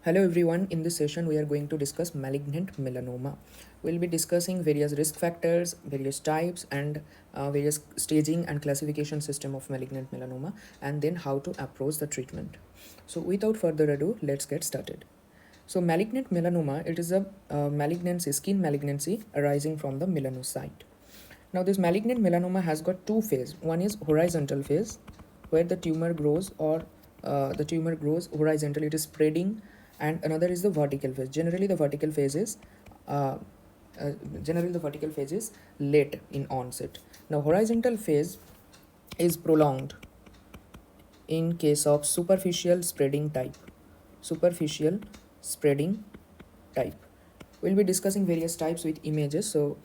Hello everyone, in this session we are going to discuss malignant melanoma. We'll be discussing various risk factors, various types and various staging and classification system of malignant melanoma and then how to approach the treatment. So without further ado, let's get started. So malignant melanoma, it is a malignancy, skin malignancy arising from the melanocyte. Now this malignant melanoma has got two phases. One is horizontal phase where the tumor grows horizontally, it is spreading, and another is the vertical phase. Generally the vertical phase is uh, late in onset. Now horizontal phase is prolonged in case of superficial spreading type. Superficial spreading type. We'll be discussing various types with images. So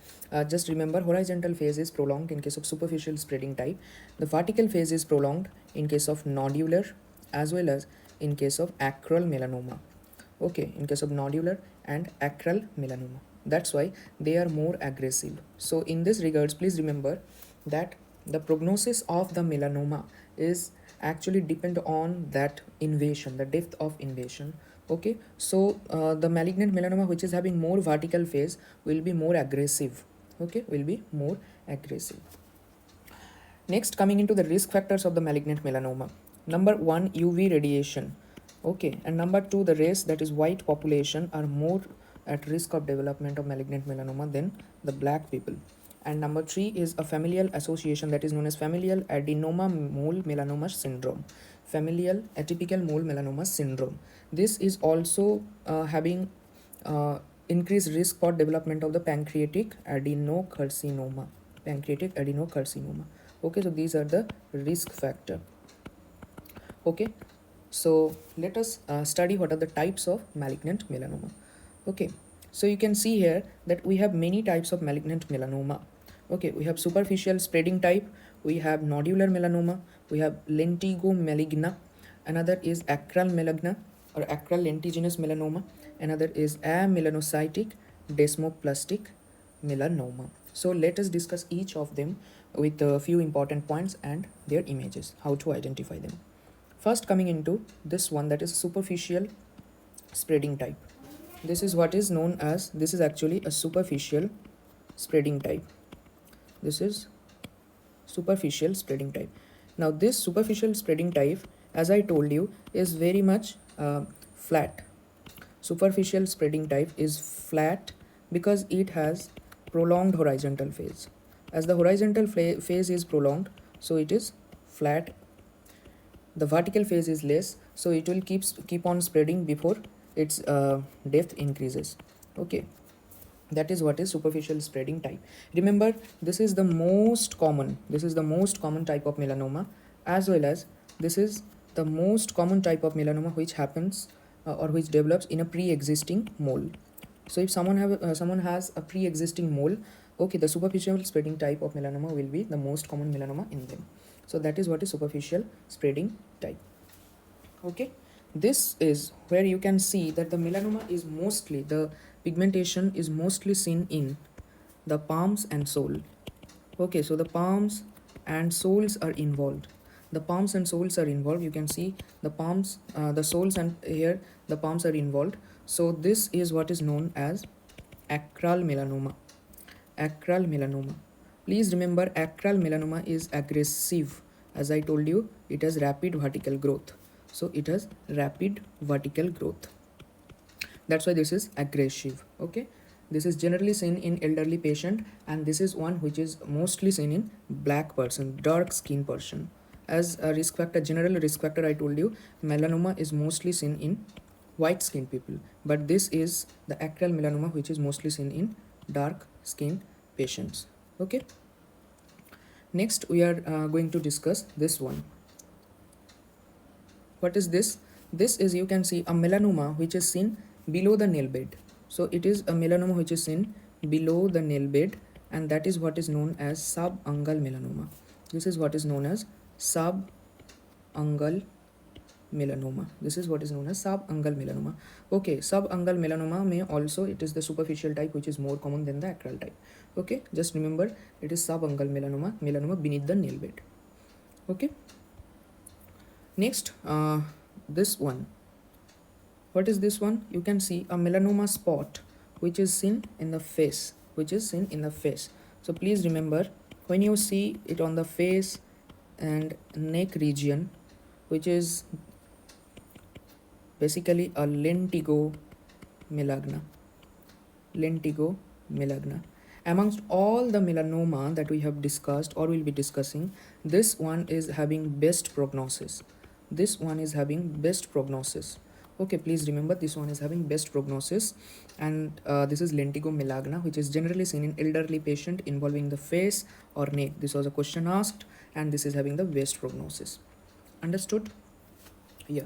just remember, horizontal phase is prolonged in case of superficial spreading type. The vertical phase is prolonged in case of nodular as well as in case of acral melanoma. Okay, in case of nodular and acral melanoma. That's why they are more aggressive. So in this regards, please remember that the prognosis of the melanoma is actually depend on that invasion, the depth of invasion. Okay, so the malignant melanoma which is having more vertical phase will be more aggressive. Okay, will be more aggressive. Next, coming into the risk factors of the malignant melanoma. Number one, UV radiation. Okay, and number two, the race, that is white population, are more at risk of development of malignant melanoma than the black people. And number three is a familial association, that is known as familial adenoma mole melanoma syndrome. Familial atypical mole melanoma syndrome. This is also having increased risk for development of the pancreatic adenocarcinoma. Pancreatic adenocarcinoma. Okay, so these are the risk factor. Okay, so let us study what are the types of malignant melanoma. Okay, so you can see here that we have many types of malignant melanoma. Okay, we have superficial spreading type, we have nodular melanoma, we have lentigo maligna, another is acral maligna or acral lentiginous melanoma, another is amelanocytic desmoplastic melanoma. So let us discuss each of them with a few important points and their images, how to identify them. First, coming into this one, that is superficial spreading type. This is what is known as, this is actually a superficial spreading type. This is superficial spreading type. Now this superficial spreading type, as I told you, is very much flat. Superficial spreading type is flat because it has prolonged horizontal phase. As the horizontal phase is prolonged, so it is flat. The vertical phase is less, so it will keep on spreading before its depth increases. Okay, that is what is superficial spreading type. Remember, this is the most common type of melanoma, as well as this is the most common type of melanoma which happens or which develops in a pre-existing mole. So if someone has a pre-existing mole, okay, the superficial spreading type of melanoma will be the most common melanoma in them. So that is what is superficial spreading type. Okay, this is where you can see that the melanoma is mostly, the pigmentation is mostly seen in the palms and sole. Okay, so the palms and soles are involved. The palms and soles are involved. You can see the palms, the soles, and here the palms are involved. So this is what is known as acral melanoma. Acral melanoma. Please remember, acral melanoma is aggressive. As I told you, it has rapid vertical growth. So it has rapid vertical growth. That's why this is aggressive. Okay, this is generally seen in elderly patient, and this is one which is mostly seen in black person, dark skin person. As a risk factor, general risk factor, I told you melanoma is mostly seen in white skin people, but this is the acral melanoma which is mostly seen in dark skin patients. Okay, next we are going to discuss this one. What is this? This is, you can see, a melanoma which is seen below the nail bed. So it is a melanoma which is seen below the nail bed, and that is what is known as subungual melanoma. This is what is known as subungual melanoma. This is what is known as subungual melanoma. Okay, subungual melanoma may also, it is the superficial type which is more common than the acral type. Okay, just remember, it is subungual melanoma, melanoma beneath the nail bed. Okay, next this one, What is this one? You can see a melanoma spot which is seen in the face, So please remember, when you see it on the face and neck region, which is basically a lentigo melagna. Lentigo melagna. Amongst all the melanoma that we have discussed or will be discussing, this one is having best prognosis. Okay, please remember, this one is having best prognosis, and this is lentigo melagna, which is generally seen in elderly patient involving the face or neck. This was a question asked, and this is having the best prognosis. Understood? Yeah.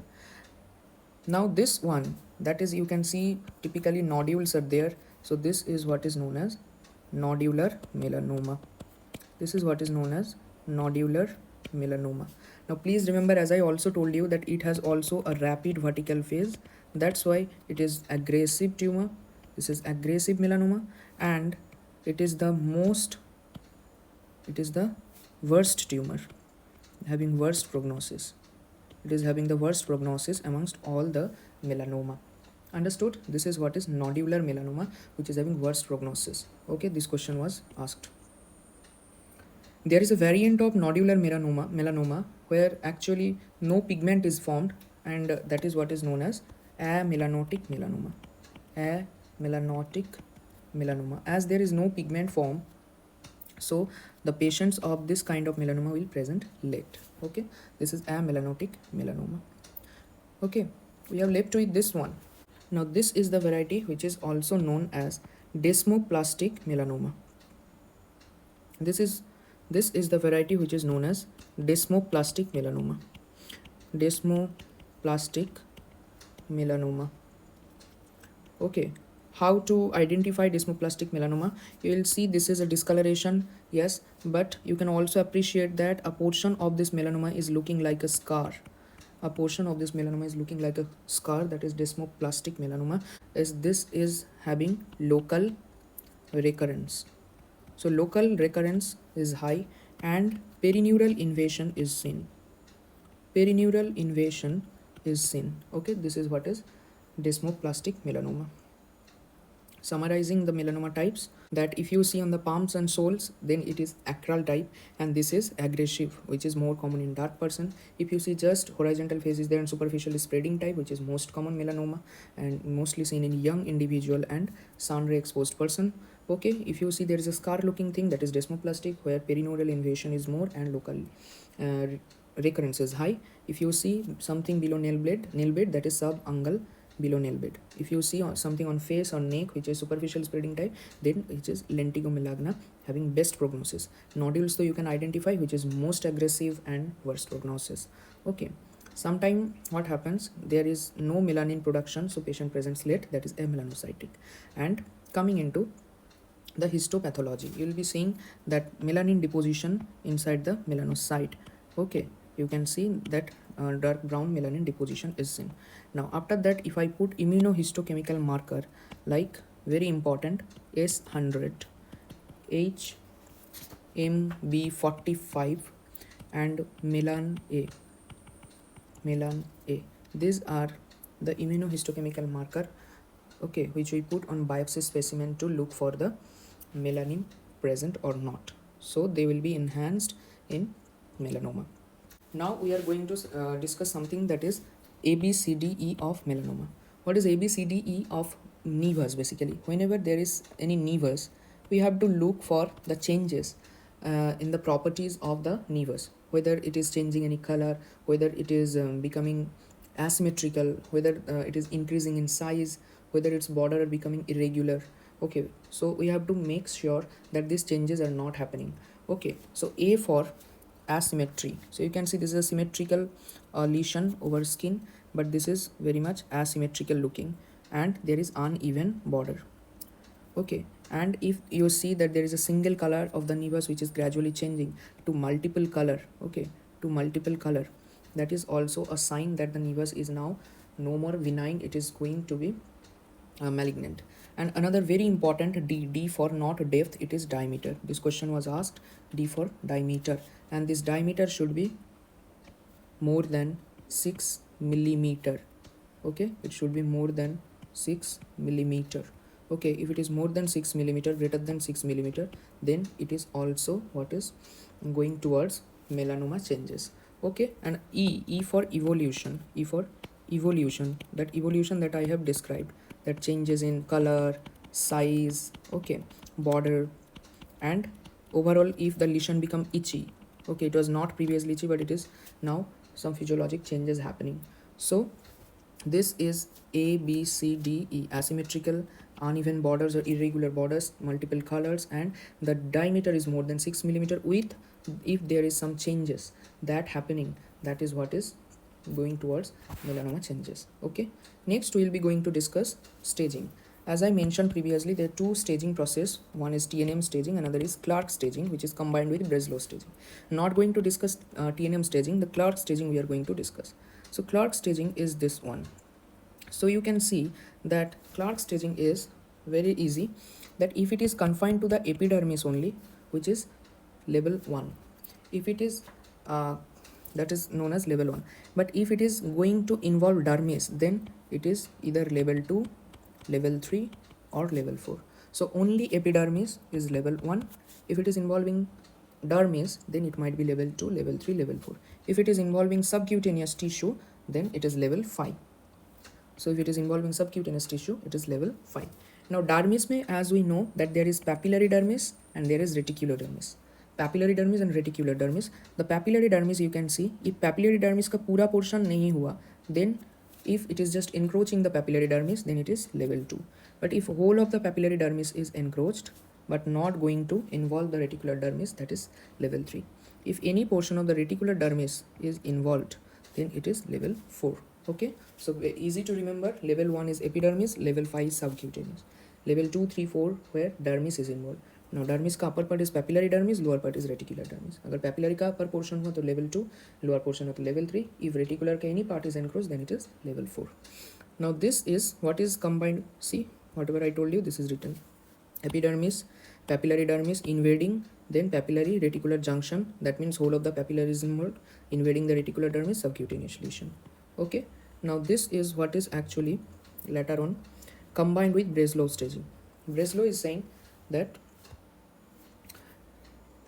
Now this one, that is, you can see typically nodules are there. So this is what is known as nodular melanoma. Now please remember, as I also told you, that it has also a rapid vertical phase. That's why it is aggressive tumor. This is aggressive melanoma, and it is the worst tumor, having worst prognosis. It is having the worst prognosis amongst all the melanoma. Understood? This is what is nodular melanoma, which is having worst prognosis. Okay, this question was asked. There is a variant of nodular melanoma where actually no pigment is formed, and that is what is known as amelanotic melanoma. As there is no pigment form, so the patients of this kind of melanoma will present late. Okay, this is amelanotic melanoma. Okay, we have left with this one. Now this is the variety which is also known as desmoplastic melanoma. This is the variety which is known as desmoplastic melanoma. Okay, how to identify desmoplastic melanoma? You will see this is a discoloration, yes, but you can also appreciate that a portion of this melanoma is looking like a scar. That is desmoplastic melanoma, as this is having local recurrence. So local recurrence is high, and perineural invasion is seen. Okay, this is what is desmoplastic melanoma. Summarizing the melanoma types, that if you see on the palms and soles, then it is acral type, and this is aggressive, which is more common in dark person. If you see just horizontal phase is there, and superficial spreading type, which is most common melanoma and mostly seen in young individual and sun ray exposed person. Okay, if you see there is a scar looking thing, that is desmoplastic, where perineural invasion is more and local recurrence is high. If you see something below nail bed, that is subungual below nail bed. If you see something on face or neck which is superficial spreading type, then it is lentigo melagna, having best prognosis. Nodules, though, you can identify which is most aggressive and worst prognosis. Okay, sometime what happens, there is no melanin production, so patient presents late, that is amelanocytic. And coming into the histopathology, you will be seeing that melanin deposition inside the melanocyte. Okay, you can see that dark brown melanin deposition is seen. Now after that, if I put immunohistochemical marker like very important S100, HMB45 and melan A, these are the immunohistochemical marker, okay, which we put on biopsy specimen to look for the melanin present or not. So they will be enhanced in melanoma. Now we are going to discuss something that is ABCDE of melanoma. What is ABCDE of nevus? Basically, whenever there is any nevus, we have to look for the changes in the properties of the nevus, whether it is changing any color, whether it is becoming asymmetrical, whether it is increasing in size, whether its border are becoming irregular. Okay, so we have to make sure that these changes are not happening. Okay, so A for asymmetry. So you can see this is a symmetrical lesion over skin, but this is very much asymmetrical looking, and there is uneven border. Okay, and if you see that there is a single color of the nevus which is gradually changing to multiple color, okay, that is also a sign that the nevus is now no more benign, it is going to be malignant. And another very important D for not depth, it is diameter. This question was asked, D for diameter, and this diameter should be more than 6 millimeter. Okay, it should be more than 6 millimeter. Okay, if it is more than 6 millimeter, greater than 6 millimeter, then it is also what is going towards melanoma changes. Okay, and E for evolution, E for evolution, that evolution that I have described, that changes in color, size, okay, border, and overall if the lesion become itchy. Okay, it was not previously itchy, but it is now some physiologic changes happening. So this is A, B, C, D, E, asymmetrical, uneven borders or irregular borders, multiple colors, and the diameter is more than 6 millimeter with, if there is some changes that happening, that is what is going towards melanoma changes. Okay, next we will be going to discuss staging. As I mentioned previously, there are two staging process. One is TNM staging, another is Clarke staging, which is combined with Breslow staging. Not going to discuss TNM staging, the Clarke staging we are going to discuss. So Clarke staging is this one. So you can see that Clarke staging is very easy, that if it is confined to the epidermis only, which is level 1, if it is that is known as level 1, but if it is going to involve dermis, then it is either level 2, level 3, or level 4. So only epidermis is level 1. If it is involving dermis, then it might be level 2, level 3, level 4. If it is involving subcutaneous tissue, then it is level 5. So if it is involving subcutaneous tissue, it is level 5. Now dermis mein, as we know that there is papillary dermis and there is reticular dermis. Papillary dermis and reticular dermis. The papillary dermis you can see, if papillary dermis ka pura portion nahi hua, then if it is just encroaching the papillary dermis, then it is level 2. But if whole of the papillary dermis is encroached but not going to involve the reticular dermis, that is level 3. If any portion of the reticular dermis is involved, then it is level 4. Okay, so easy to remember. Level 1 is epidermis, level 5 is subcutaneous, level 2, 3, 4 where dermis is involved. Now dermis का upper part is papillary dermis, lower part is reticular dermis. अगर papillary का upper portion हो तो level 2, lower portion हो तो level 3. If reticular का any part is encroached, then it is level 4. Now this is what is combined. See, whatever I told you, this is written. Epidermis, papillary dermis invading, then papillary reticular junction. That means whole of the papillary is involved, invading the reticular dermis, subcutaneous lesion. Okay, now this is what is actually later on combined with Breslow staging. Breslow is saying that,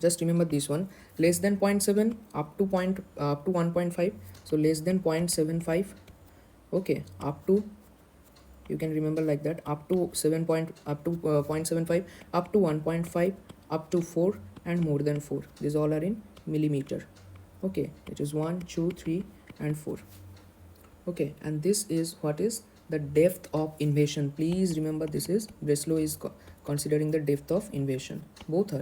just remember this one, less than 0.7 up to 1.5. So less than 0.75, okay, up to, you can remember like that, up to 0.75, up to 1.5, up to 4, and more than 4. These all are in millimeter. Okay, it is 1, 2, 3, and 4. Okay, and this is what is the depth of invasion. Please remember, this is Breslow is considering the depth of invasion. Both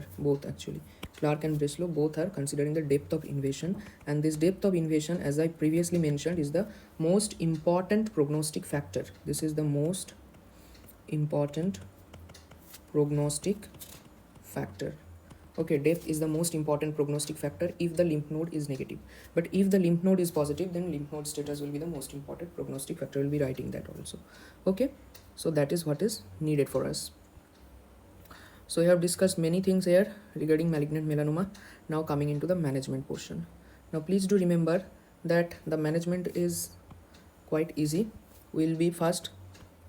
actually, Clarke and Breslow both are considering the depth of invasion, and this depth of invasion, as I previously mentioned, is the most important prognostic factor. This is the most important prognostic factor. Okay, depth is the most important prognostic factor if the lymph node is negative. But if the lymph node is positive, then lymph node status will be the most important prognostic factor. We'll be writing that also. Okay, so that is what is needed for us. So we have discussed many things here regarding malignant melanoma. Now coming into the management portion. Now please do remember that the management is quite easy. We'll be first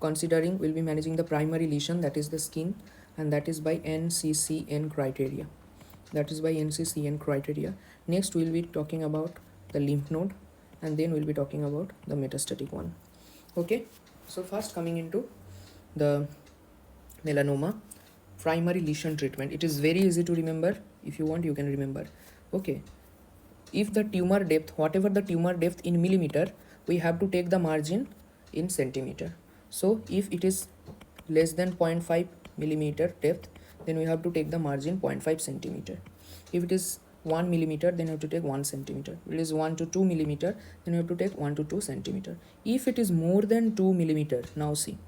considering, we'll be managing the primary lesion, that is the skin, and that is by NCCN criteria. Next we'll be talking about the lymph node, and then we'll be talking about the metastatic one. Okay, so first coming into the melanoma primary lesion treatment. It is very easy to remember. If you want, you can remember. Okay, if the tumor depth, whatever the tumor depth in millimeter, we have to take the margin in centimeter. So if it is less than 0.5 millimeter depth, then we have to take the margin 0.5 centimeter. If it is 1 millimeter, then you have to take 1 centimeter. If it is 1 to 2 millimeter, then you have to take 1 to 2 centimeter. If it is more than 2 millimeter, now see,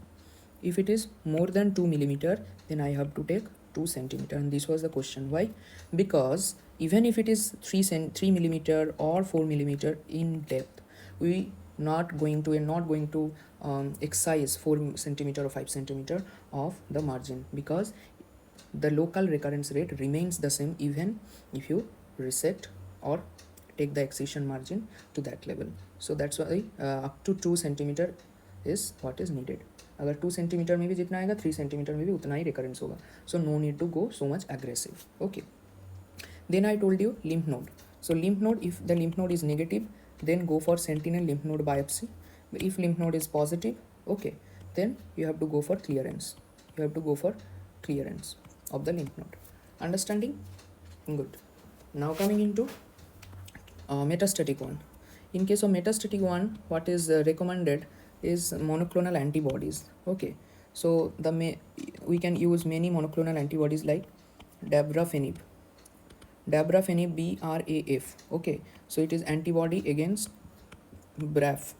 if it is more than 2 millimeter, then I have to take 2 centimeter. And this was the question. Why? Because even if it is 3 millimeter or 4 millimeter in depth, we're not going to excise 4 centimeter or 5 centimeter of the margin, because the local recurrence rate remains the same even if you resect or take the excision margin to that level. So that's why up to 2 centimeter is what is needed. अगर 2 centimetre में भी जितना आएगा 3 centimetre में भी उतना ही recurrence होगा. So no need to go so much aggressive. Okay. Then I told you lymph node. So lymph node, if the lymph node is negative, then go for sentinel lymph node biopsy. If lymph node is positive, okay, then you have to go for clearance. You have to go for clearance of the lymph node. Understanding? Good. Now coming into metastatic one. In case of metastatic one, what is recommended is monoclonal antibodies. Okay, so we can use many monoclonal antibodies like dabrafenib, BRAF. Okay, so it is antibody against BRAF,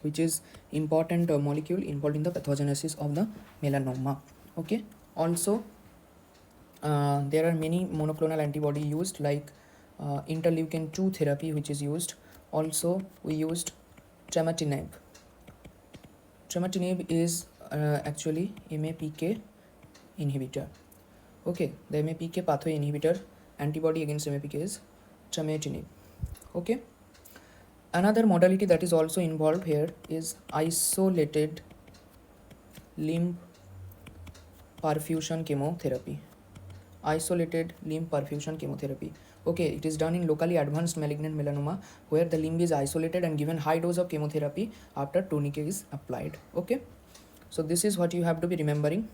which is important molecule involved in the pathogenesis of the melanoma. Okay, also there are many monoclonal antibody used like interleukin 2 therapy, which is used. Also we used trametinib. Trametinib is actually MAPK inhibitor. Okay, the MAPK pathway inhibitor antibody against MAPK is trametinib. Okay, another modality that is also involved here is isolated limb perfusion chemotherapy. Isolated limb perfusion chemotherapy. Okay, it is done in locally advanced malignant melanoma where the limb is isolated and given high dose of chemotherapy after tourniquet is applied. Okay, so this is what you have to be remembering.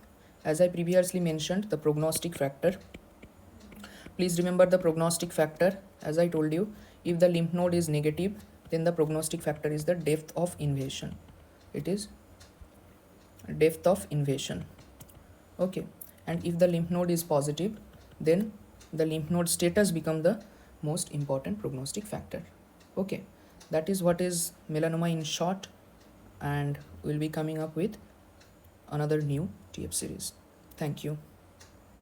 As I previously mentioned, the prognostic factor. Please remember the prognostic factor. As I told you, if the lymph node is negative, then the prognostic factor is the depth of invasion. It is depth of invasion. Okay, and if the lymph node is positive, then the lymph node status become the most important prognostic factor. Okay, that is what is melanoma in short, and we'll be coming up with another new TF series. Thank you.